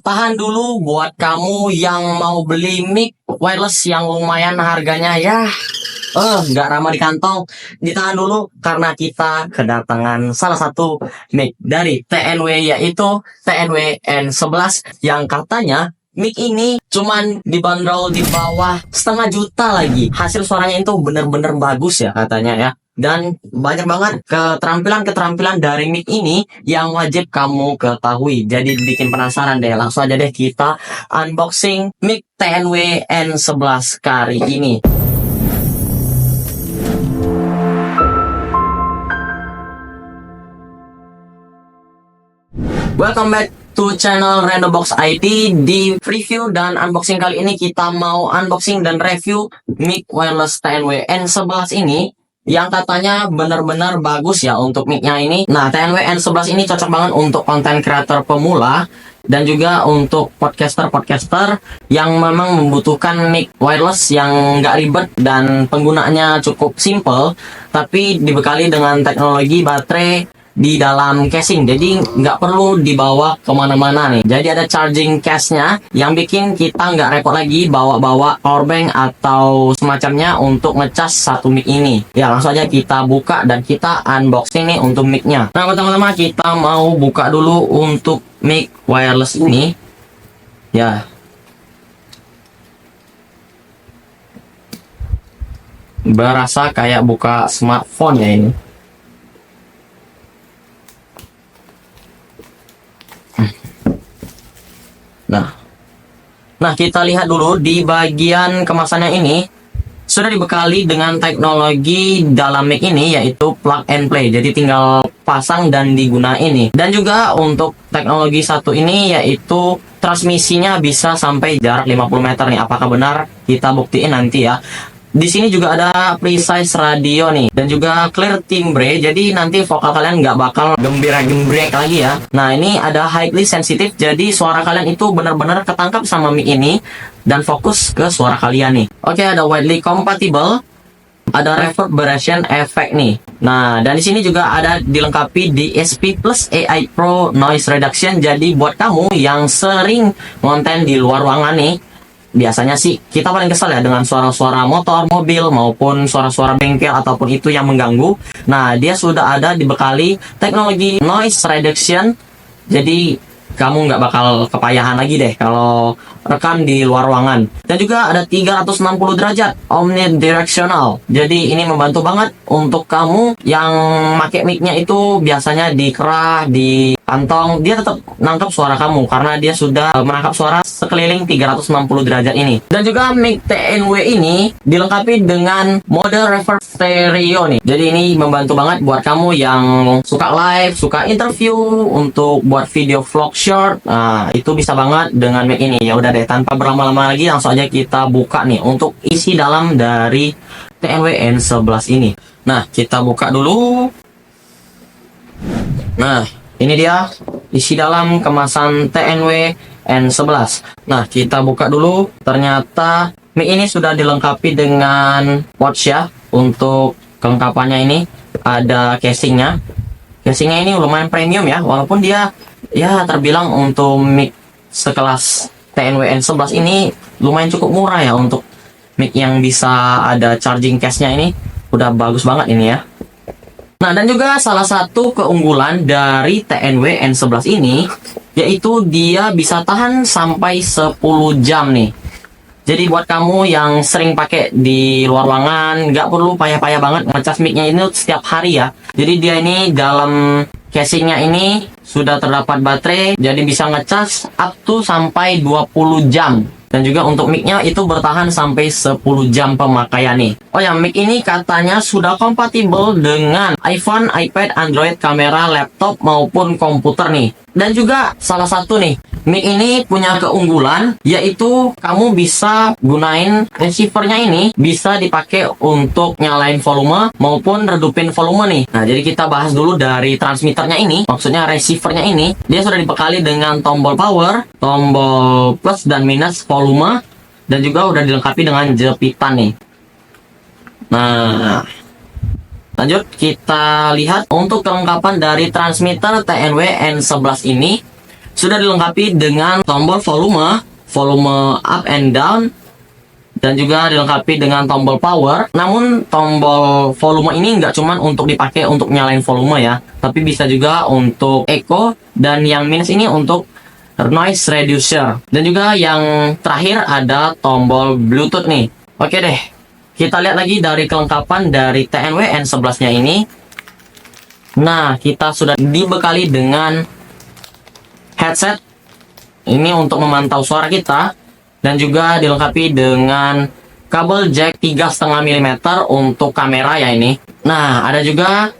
tahan dulu buat kamu yang mau beli mic wireless yang lumayan harganya ya nggak ramah di kantong. Ditahan dulu karena kita kedatangan salah satu mic dari TNW, yaitu TNW N11 yang katanya mic ini cuman dibanderol di bawah 500.000 lagi. Hasil suaranya itu bener-bener bagus ya katanya ya. Dan banyak banget keterampilan dari mic ini yang wajib kamu ketahui. Jadi bikin penasaran deh. Langsung aja deh kita unboxing mic TNW N11 kali ini. Welcome back to channel Randombox IT. Di review dan unboxing kali ini kita mau unboxing dan review mic wireless TNW N11 ini yang katanya benar-benar bagus ya untuk mic-nya ini. Nah, TNW N11 ini cocok banget untuk konten creator pemula dan juga untuk podcaster yang memang membutuhkan mic wireless yang nggak ribet dan penggunaannya cukup simple, tapi dibekali dengan teknologi baterai di dalam casing, jadi nggak perlu dibawa kemana-mana nih. Jadi ada charging case-nya yang bikin kita nggak repot lagi bawa-bawa powerbank atau semacamnya untuk ngecas satu mic ini. Ya, langsung aja kita buka dan kita unboxing nih untuk mic-nya. Nah, pertama-tama kita mau buka dulu untuk mic wireless ini ya. Berasa kayak buka smartphone ya ini. Nah, kita lihat dulu di bagian kemasannya ini sudah dibekali dengan teknologi dalam mic ini, yaitu plug and play. Jadi tinggal pasang dan digunain nih. Dan juga untuk teknologi satu ini yaitu transmisinya bisa sampai jarak 50 meter nih. Apakah benar? Kita buktiin nanti ya. Di sini juga ada precise radio nih dan juga clear timbre, jadi nanti vokal kalian nggak bakal gembira-gembrek lagi ya. Nah, ini ada highly sensitive, jadi suara kalian itu benar-benar ketangkap sama mic ini dan fokus ke suara kalian nih. Oke, ada widely compatible, ada reverberation effect nih. Nah, dan di sini juga ada dilengkapi DSP plus AI Pro noise reduction. Jadi buat kamu yang sering konten di luar ruangan nih, biasanya sih kita paling kesel ya dengan suara-suara motor, mobil, maupun suara-suara bengkel ataupun itu yang mengganggu. Nah, dia sudah ada dibekali teknologi noise reduction, jadi kamu nggak bakal kepayahan lagi deh kalau rekam di luar ruangan. Dan juga ada 360 derajat omnidirectional, jadi ini membantu banget untuk kamu yang pakai mic-nya itu biasanya di kerah, di kantong, dia tetap nangkap suara kamu karena dia sudah menangkap suara sekeliling 360 derajat ini. Dan juga mic TNW ini dilengkapi dengan mode reverb stereo nih. Jadi ini membantu banget buat kamu yang suka live, suka interview, untuk buat video vlog short. Nah, itu bisa banget dengan mic ini. Ya udah deh, tanpa berlama-lama lagi langsung aja kita buka nih untuk isi dalam dari TNW N11 ini. Nah, kita buka dulu. Nah, ini dia isi dalam kemasan TNW N11. Nah, kita buka dulu. Ternyata mic ini sudah dilengkapi dengan pouch ya. Untuk kelengkapannya ini ada casingnya. Casingnya ini lumayan premium ya, walaupun dia ya terbilang untuk mic sekelas TNW N11 ini lumayan cukup murah ya. Untuk mic yang bisa ada charging case-nya ini udah bagus banget ini ya. Nah, dan juga salah satu keunggulan dari TNW N11 ini yaitu dia bisa tahan sampai 10 jam nih. Jadi buat kamu yang sering pakai di luar ruangan, nggak perlu payah-payah banget ngecas mic-nya ini setiap hari ya. Jadi dia ini dalam casingnya ini sudah terdapat baterai, jadi bisa ngecas up to sampai 20 jam. Dan juga untuk mic-nya itu bertahan sampai 10 jam pemakaian nih. Oh ya, mic ini katanya sudah kompatibel dengan iPhone, iPad, Android, kamera, laptop, maupun komputer nih. Dan juga salah satu nih, mic ini punya keunggulan, yaitu kamu bisa gunain receivernya ini, bisa dipakai untuk nyalain volume maupun redupin volume nih. Nah, jadi kita bahas dulu dari transmitternya ini, maksudnya receivernya ini. Dia sudah dibekali dengan tombol power, tombol plus dan minus volume, dan juga udah dilengkapi dengan jepitan nih. Nah, lanjut kita lihat untuk kelengkapan dari transmitter TNW N11 ini. sudah dilengkapi dengan tombol volume up and down, dan juga dilengkapi dengan tombol power. Namun tombol volume ini nggak cuman untuk dipakai untuk nyalain volume ya, tapi bisa juga untuk echo, dan yang minus ini untuk noise reducer. Dan juga yang terakhir ada tombol Bluetooth nih. Oke deh, kita lihat lagi dari kelengkapan dari TNW N11 nya ini. Nah, kita sudah dibekali dengan headset ini untuk memantau suara kita, dan juga dilengkapi dengan kabel jack 3,5 mm untuk kamera ya ini. Nah, ada juga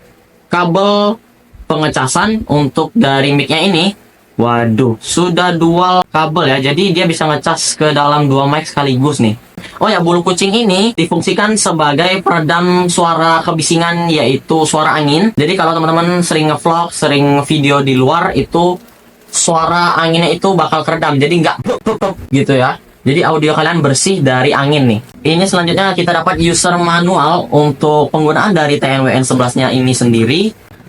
kabel pengecasan untuk dari mic-nya ini. Waduh, sudah dual kabel ya, jadi dia bisa ngecas ke dalam dua mic sekaligus nih. Oh ya, bulu kucing ini difungsikan sebagai peredam suara kebisingan, yaitu suara angin. Jadi kalau teman-teman sering ngevlog, sering video di luar, itu suara anginnya itu bakal keredam, jadi nggak gitu ya. Jadi audio kalian bersih dari angin nih. Ini selanjutnya kita dapat user manual untuk penggunaan dari TNW N11 nya ini sendiri.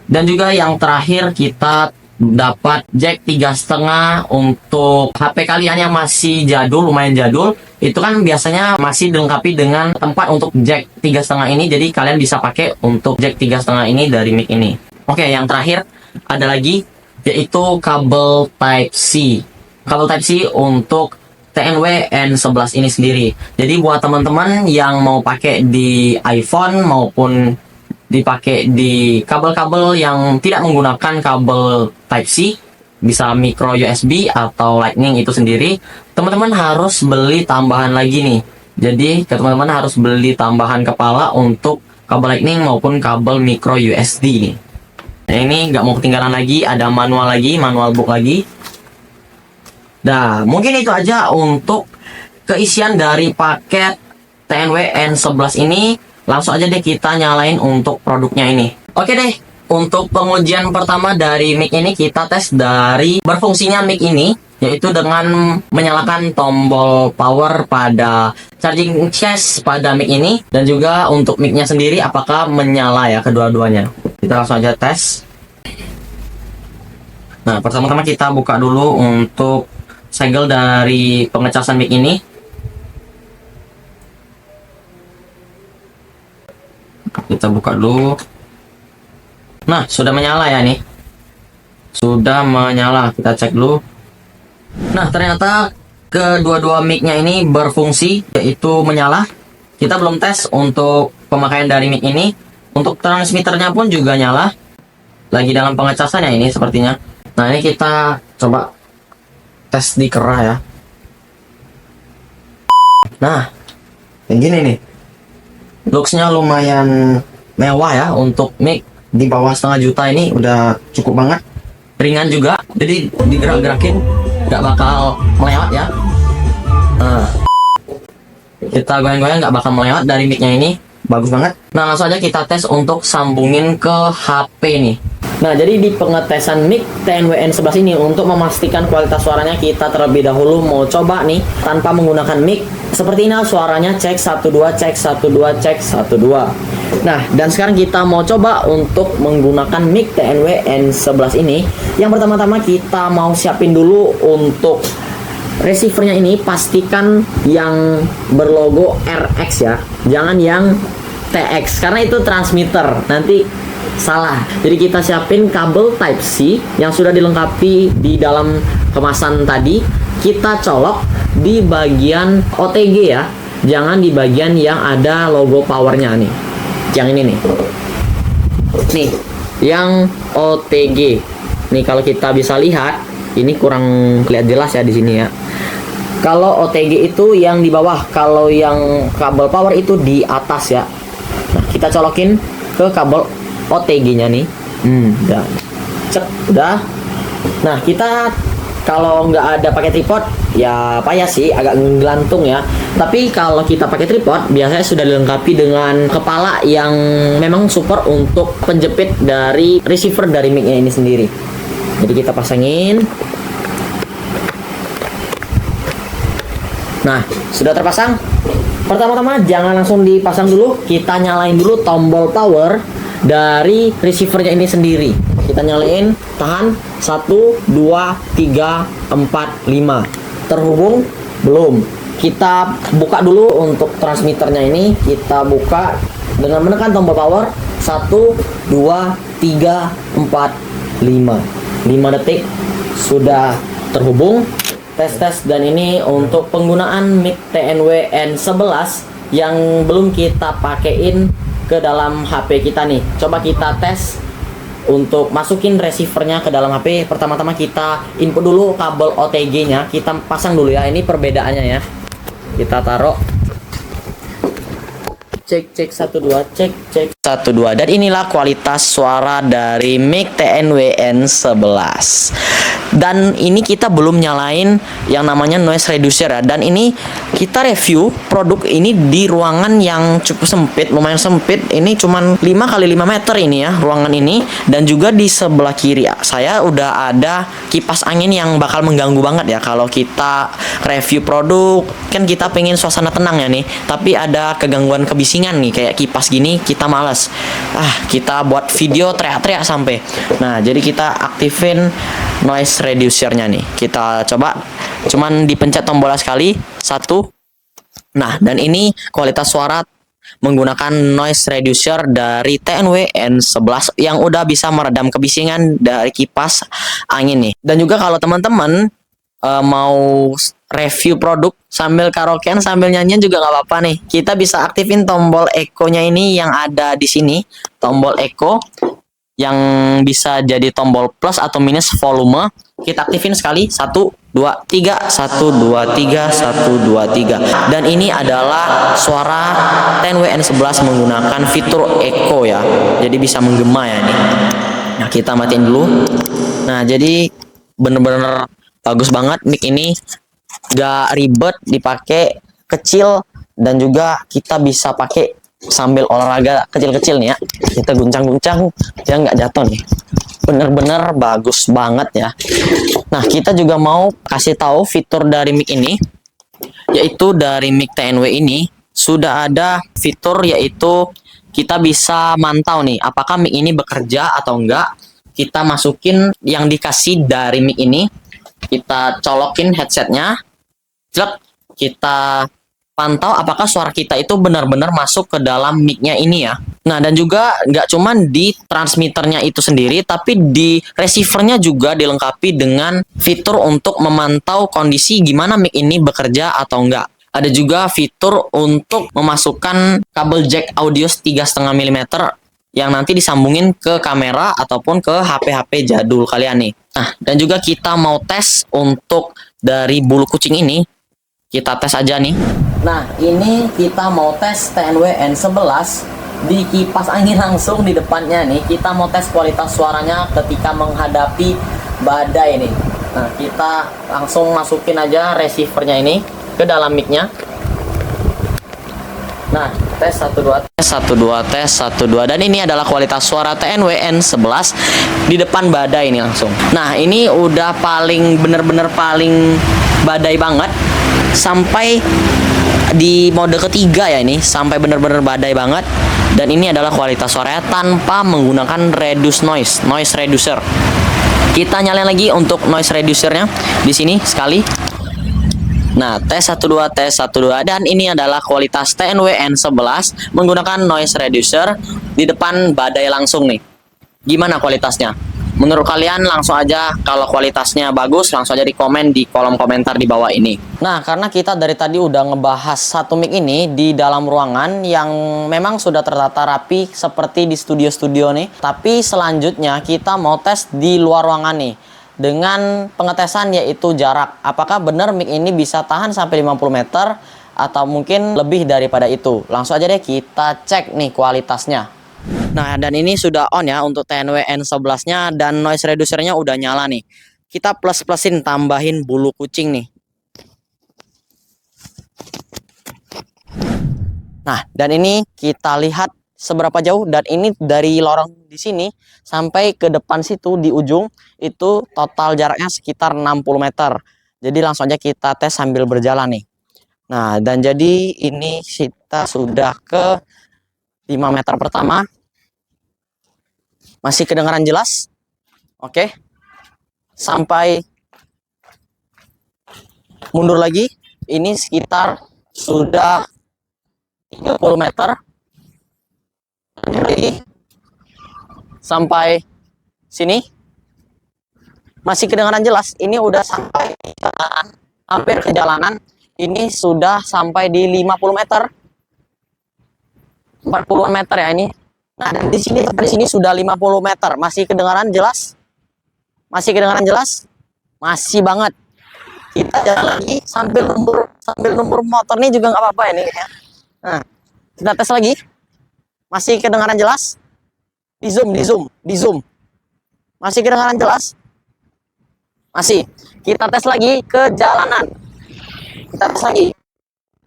Dan juga yang terakhir kita dapat jack 3,5 untuk HP kalian yang masih jadul, lumayan jadul. Itu kan biasanya masih dilengkapi dengan tempat untuk jack 3,5 ini, jadi kalian bisa pakai untuk jack 3,5 ini dari mic ini. Oke, yang terakhir ada lagi, yaitu kabel Type-C. Kabel Type-C untuk TNW N11 ini sendiri. Jadi buat teman-teman yang mau pakai di iPhone maupun dipakai di kabel-kabel yang tidak menggunakan kabel Type-C, bisa micro USB atau Lightning itu sendiri, teman-teman harus beli tambahan lagi nih. Jadi teman-teman harus beli tambahan kepala untuk kabel Lightning maupun kabel micro USB nih. Nah, ini nggak mau ketinggalan lagi, ada manual lagi, manual book lagi. Nah, mungkin itu aja untuk keisian dari paket TNW N11 ini. Langsung aja deh kita nyalain untuk produknya ini. Oke deh, untuk pengujian pertama dari mic ini kita tes dari berfungsinya mic ini, yaitu dengan menyalakan tombol power pada charging case pada mic ini, dan juga untuk mic-nya sendiri apakah menyala ya kedua-duanya. Kita langsung aja tes. Nah, pertama-tama kita buka dulu untuk segel dari pengecasan mic ini. Kita buka dulu. Nah, sudah menyala ya nih. Sudah menyala. Kita cek dulu. Nah, ternyata kedua-dua mic-nya ini berfungsi, yaitu menyala. Kita belum tes untuk pemakaian dari mic ini. Untuk transmitternya pun juga nyala. Lagi dalam pengecasan ya ini sepertinya. Nah, ini kita coba tes di kerah ya. Nah, yang gini nih. Looks-nya lumayan mewah ya untuk mic di bawah 1,5 juta ini, udah cukup banget. Ringan juga, jadi digerak-gerakin nggak bakal melewat ya. Nah, kita goyang-goyang nggak bakal melewat dari mic-nya ini. Bagus banget. Nah, langsung aja kita tes untuk sambungin ke HP nih. Nah, jadi di pengetesan mic TNW N11 ini, untuk memastikan kualitas suaranya, kita terlebih dahulu mau coba nih tanpa menggunakan mic. Seperti ini suaranya, cek 1-2, cek 1-2, cek 1-2. Nah, dan sekarang kita mau coba untuk menggunakan mic TNW N11 ini. Yang pertama-tama kita mau siapin dulu untuk receivernya ini, pastikan yang berlogo RX ya, jangan yang TX, karena itu transmitter, nanti salah. Jadi kita siapin kabel Type-C yang sudah dilengkapi di dalam kemasan tadi. Kita colok di bagian OTG ya, jangan di bagian yang ada logo powernya nih. Yang ini nih. Nih, yang OTG. Nih kalau kita bisa lihat, ini kurang kelihatan jelas ya di sini ya. Kalau OTG itu yang di bawah, kalau yang kabel power itu di atas ya. Nah, kita colokin ke kabel OTG-nya nih. Udah. Cek, udah. Nah, kita kalau nggak ada pakai tripod, ya payah sih, agak ngelantung ya. Tapi kalau kita pakai tripod, biasanya sudah dilengkapi dengan kepala yang memang super untuk penjepit dari receiver dari mic-nya ini sendiri. Jadi kita pasangin. Nah, sudah terpasang. Pertama-tama jangan langsung dipasang dulu, kita nyalain dulu tombol power. dari receivernya ini sendiri. Kita nyalain, tahan, 1, 2, 3, 4, 5. Terhubung? Belum. Kita buka dulu untuk transmitternya ini. Kita buka dengan menekan tombol power. 1, 2, 3, 4, 5. 5 detik sudah terhubung. Tes dan ini untuk penggunaan mic TNW N11 yang belum kita pakein ke dalam HP kita nih. Coba kita tes untuk masukin receivernya ke dalam HP. Pertama-tama kita input dulu kabel OTG nya, kita pasang dulu ya. Ini perbedaannya ya. Kita taruh, cek 1 2, cek 1 2. Dan inilah kualitas suara dari mic TNW N11. Dan ini kita belum nyalain yang namanya noise reducer ya. Dan ini kita review produk ini di ruangan yang cukup sempit, lumayan sempit. Ini cuman 5 kali 5 meter ini ya ruangan ini. Dan juga di sebelah kiri ya, saya udah ada kipas angin yang bakal mengganggu banget ya kalau kita review produk. Kan kita pengen suasana tenang ya nih, tapi ada kegangguan kebisingan nih kayak kipas gini, kita males. Kita buat video teriak-teriak sampai. Nah, jadi kita aktifin noise reducernya nih. Kita coba, cuman dipencet tombolnya sekali, 1. Nah, dan ini kualitas suara menggunakan noise reducer dari TNW N11 yang udah bisa meredam kebisingan dari kipas angin nih. Dan juga kalau teman-teman mau review produk sambil karaokean sambil nyanyian juga nggak apa-apa nih. Kita bisa aktifin tombol echo-nya ini yang ada di sini, tombol echo yang bisa jadi tombol plus atau minus volume. Kita aktifin sekali, 1 2 3, 1 2 3, 1 2 3. Dan ini adalah suara TNW N11 menggunakan fitur echo ya, jadi bisa menggema ya nih. Nah, kita matiin dulu. Nah, jadi bener-bener bagus banget mic ini, gak ribet dipakai, kecil, dan juga kita bisa pakai sambil olahraga kecil-kecil nih ya. Kita guncang-guncang dia nggak jatuh nih. Bener-bener bagus banget ya. Nah, kita juga mau kasih tahu fitur dari mic ini, yaitu dari mic TNW ini sudah ada fitur yaitu kita bisa mantau nih apakah mic ini bekerja atau enggak. Kita masukin yang dikasih dari mic ini, kita colokin headsetnya, kita pantau apakah suara kita itu benar-benar masuk ke dalam mic-nya ini ya. Nah, dan juga nggak cuman di transmitternya itu sendiri, tapi di receivernya juga dilengkapi dengan fitur untuk memantau kondisi gimana mic ini bekerja atau enggak. Ada juga fitur untuk memasukkan kabel jack audio 3,5 mm yang nanti disambungin ke kamera ataupun ke HP-HP jadul kalian nih. Nah, dan juga kita mau tes untuk dari bulu kucing ini. Kita tes aja nih. Nah, ini kita mau tes TNW N11 di kipas angin langsung di depannya nih. Kita mau tes kualitas suaranya ketika menghadapi badai nih. Nah, kita langsung masukin aja receivernya ini ke dalam mic-nya. Nah, tes 1 2, tes 1 2, tes 1 2. Dan ini adalah kualitas suara TNW N11 di depan badai ini langsung. Nah, ini udah paling bener-bener paling badai banget. Sampai di mode ketiga ya ini, sampai bener-bener badai banget. Dan ini adalah kualitas suaranya tanpa menggunakan reduce noise reducer. Kita nyalain lagi untuk noise reducernya di sini sekali. Nah, tes 1 2, tes 1 2. Dan ini adalah kualitas TNW N11 menggunakan noise reducer di depan badai langsung nih. Gimana kualitasnya? Menurut kalian langsung aja, kalau kualitasnya bagus langsung aja di komen di kolom komentar di bawah ini. Nah, karena kita dari tadi udah ngebahas satu mic ini di dalam ruangan yang memang sudah tertata rapi seperti di studio-studio nih. Tapi selanjutnya kita mau tes di luar ruangan nih dengan pengetesan yaitu jarak. Apakah benar mic ini bisa tahan sampai 50 meter atau mungkin lebih daripada itu. Langsung aja deh kita cek nih kualitasnya. Nah, dan ini sudah on ya untuk TNW N11-nya dan noise reducernya udah nyala nih. Kita plus-plusin, tambahin bulu kucing nih. Nah, dan ini kita lihat seberapa jauh, dan ini dari lorong di sini sampai ke depan situ di ujung itu total jaraknya sekitar 60 meter. Jadi langsung aja kita tes sambil berjalan nih. Nah, dan jadi ini kita sudah ke 5 meter pertama. Masih kedengaran jelas? Oke. Sampai mundur lagi. Ini sekitar sudah 30 meter. Jadi sampai sini masih kedengaran jelas. Ini udah sampai jalanan, hampir ke jalanan. Ini sudah sampai di 50 meter. 40 meter ya ini. Nah, dan di sini sampai sini sudah 50 meter. Masih kedengaran jelas? Masih kedengaran jelas? Masih banget. Kita jalan lagi sambil nunggu motor nih juga nggak apa-apa ini ya. Nah, kita tes lagi. Masih kedengaran jelas? Di zoom. Masih kedengaran jelas? Masih. Kita tes lagi ke jalanan. Kita tes lagi.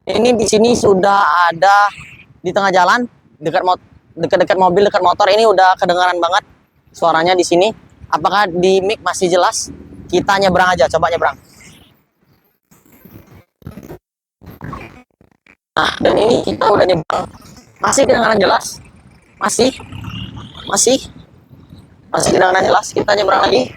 Ini di sini sudah ada di tengah jalan, dekat mobil, dekat motor. Ini udah kedengaran banget suaranya di sini. Apakah di mic masih jelas? Kita nyebrang aja, coba nyebrang. Nah, dan ini kita udah nyebrang. Masih kedengaran jelas? Masih kedengaran jelas. Kita nyebrang lagi.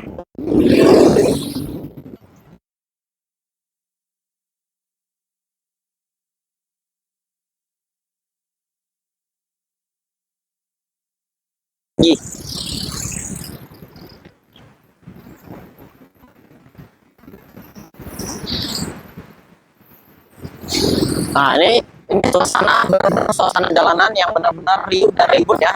Nah, ini suasana jalanan yang benar-benar riuh dan ribut ya.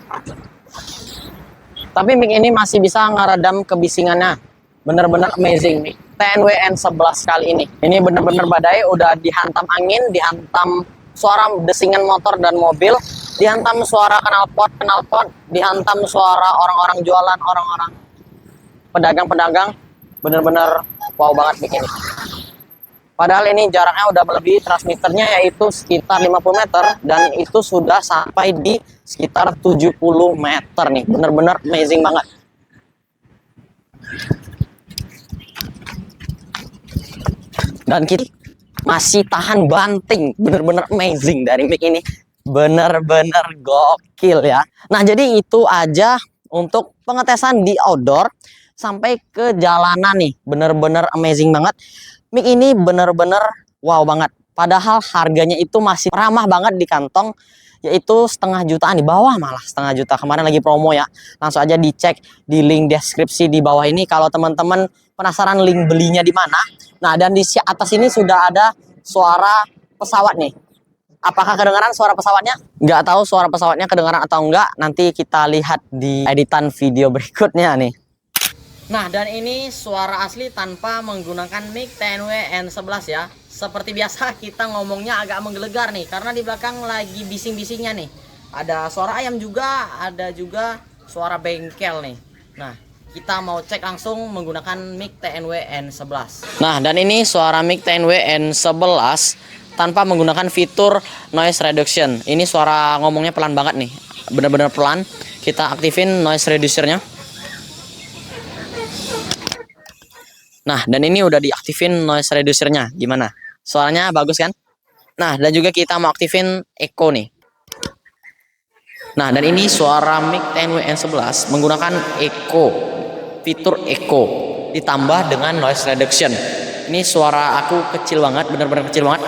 Tapi mic ini masih bisa ngeredam kebisingannya. Bener-bener amazing nih. TNW N11 kali ini. Ini bener-bener badai, udah dihantam angin, dihantam suara desingan motor dan mobil, dihantam suara knalpot, dihantam suara orang-orang jualan, orang-orang pedagang-pedagang. Bener-bener wow banget mic ini. Padahal ini jaraknya udah melebihi transmitternya, yaitu sekitar 50 meter, dan itu sudah sampai di sekitar 70 meter nih. Bener-bener amazing banget. Dan kita masih tahan banting. Bener-bener amazing dari mic ini. Bener-bener gokil ya. Nah, jadi itu aja untuk pengetesan di outdoor sampai ke jalanan nih. Bener-bener amazing banget. Mic ini bener-bener wow banget. Padahal harganya itu masih ramah banget di kantong, yaitu 1,5 jutaan, di bawah malah 1,5 juta. Kemarin lagi promo ya. Langsung aja dicek di link deskripsi di bawah ini kalau teman-teman penasaran link belinya di mana. Nah, dan di atas ini sudah ada suara pesawat nih. Apakah kedengaran suara pesawatnya? Nggak tahu suara pesawatnya kedengaran atau enggak. Nanti kita lihat di editan video berikutnya nih. Nah, dan ini suara asli tanpa menggunakan mic TNW N11 ya. Seperti biasa kita ngomongnya agak menggelegar nih, karena di belakang lagi bising-bisingnya nih. Ada suara ayam juga, ada juga suara bengkel nih. Nah, kita mau cek langsung menggunakan mic TNW N11. Nah, dan ini suara mic TNW N11 tanpa menggunakan fitur noise reduction. Ini suara ngomongnya pelan banget nih, bener-bener pelan. Kita aktifin noise reducernya. Nah, dan ini udah diaktifin noise reducernya. Gimana? Suaranya bagus kan? Nah, dan juga kita mau aktifin echo nih. Nah, dan ini suara mic TNW N11 menggunakan echo, fitur echo ditambah dengan noise reduction. Ini suara aku kecil banget, bener-bener kecil banget.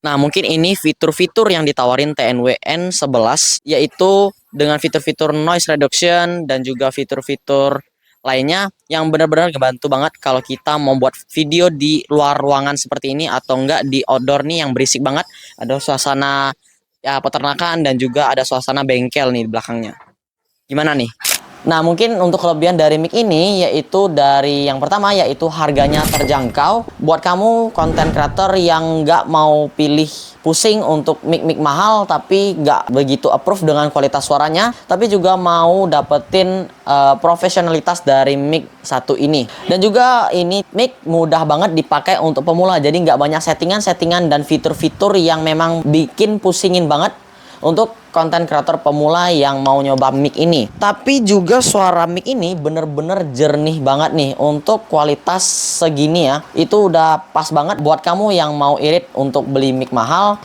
Nah, mungkin ini fitur-fitur yang ditawarin TNW N11, yaitu dengan fitur-fitur noise reduction dan juga fitur-fitur lainnya yang benar-benar ngebantu banget kalau kita mau buat video di luar ruangan seperti ini, atau enggak di outdoor nih yang berisik banget. Ada suasana ya peternakan dan juga ada suasana bengkel nih di belakangnya. Gimana nih? Nah, mungkin untuk kelebihan dari mic ini yaitu dari yang pertama yaitu harganya terjangkau. Buat kamu konten creator yang nggak mau pilih pusing untuk mic-mic mahal tapi nggak begitu approve dengan kualitas suaranya, tapi juga mau dapetin profesionalitas dari mic satu ini. Dan juga ini mic mudah banget dipakai untuk pemula, jadi nggak banyak settingan dan fitur-fitur yang memang bikin pusingin banget untuk konten kreator pemula yang mau nyoba mic ini. Tapi juga suara mic ini bener-bener jernih banget nih. Untuk kualitas segini ya, itu udah pas banget buat kamu yang mau irit untuk beli mic mahal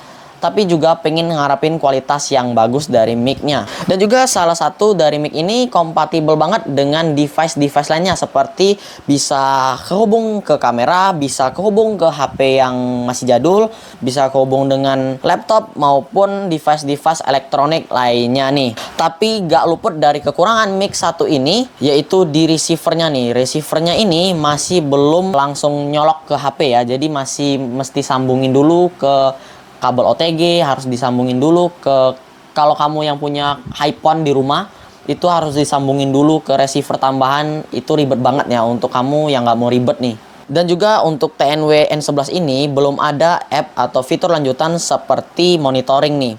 tapi juga pengen ngarepin kualitas yang bagus dari mic-nya. Dan juga salah satu dari mic ini kompatibel banget dengan device-device lainnya, seperti bisa kehubung ke kamera, bisa kehubung ke HP yang masih jadul, bisa kehubung dengan laptop maupun device-device elektronik lainnya nih. Tapi gak luput dari kekurangan mic satu ini, yaitu di receivernya nih. Receivernya ini masih belum langsung nyolok ke HP ya, jadi masih mesti sambungin dulu ke kabel OTG, harus disambungin dulu ke, kalau kamu yang punya iPhone di rumah, itu harus disambungin dulu ke receiver tambahan. Itu ribet banget ya untuk kamu yang nggak mau ribet nih. Dan juga untuk TNW N11 ini belum ada app atau fitur lanjutan seperti monitoring nih.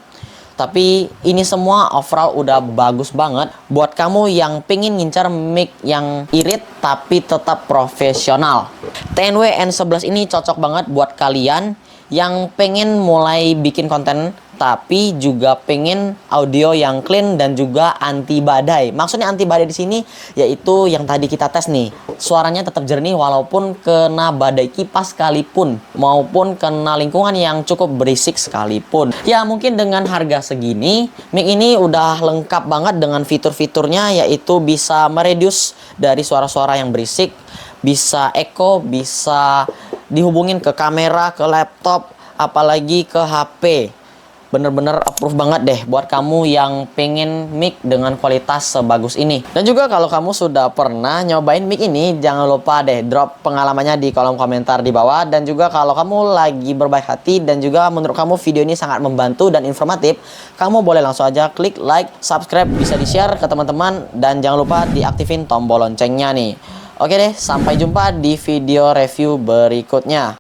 Tapi ini semua overall udah bagus banget buat kamu yang pengen ngincar mic yang irit tapi tetap profesional. TNW N11 ini cocok banget buat kalian yang pengen mulai bikin konten tapi juga pengen audio yang clean dan juga anti badai. Maksudnya anti badai di sini yaitu yang tadi kita tes nih. Suaranya tetap jernih walaupun kena badai kipas sekalipun, maupun kena lingkungan yang cukup berisik sekalipun. Ya mungkin dengan harga segini, mic ini udah lengkap banget dengan fitur-fiturnya, yaitu bisa mereduce dari suara-suara yang berisik, bisa echo, bisa dihubungin ke kamera, ke laptop, apalagi ke HP. Bener-bener approve banget deh buat kamu yang pengen mic dengan kualitas sebagus ini. Dan juga kalau kamu sudah pernah nyobain mic ini, jangan lupa deh drop pengalamannya di kolom komentar di bawah. Dan juga kalau kamu lagi berbaik hati dan juga menurut kamu video ini sangat membantu dan informatif, kamu boleh langsung aja klik like, subscribe, bisa di-share ke teman-teman, dan jangan lupa diaktifin tombol loncengnya nih. Oke deh, sampai jumpa di video review berikutnya.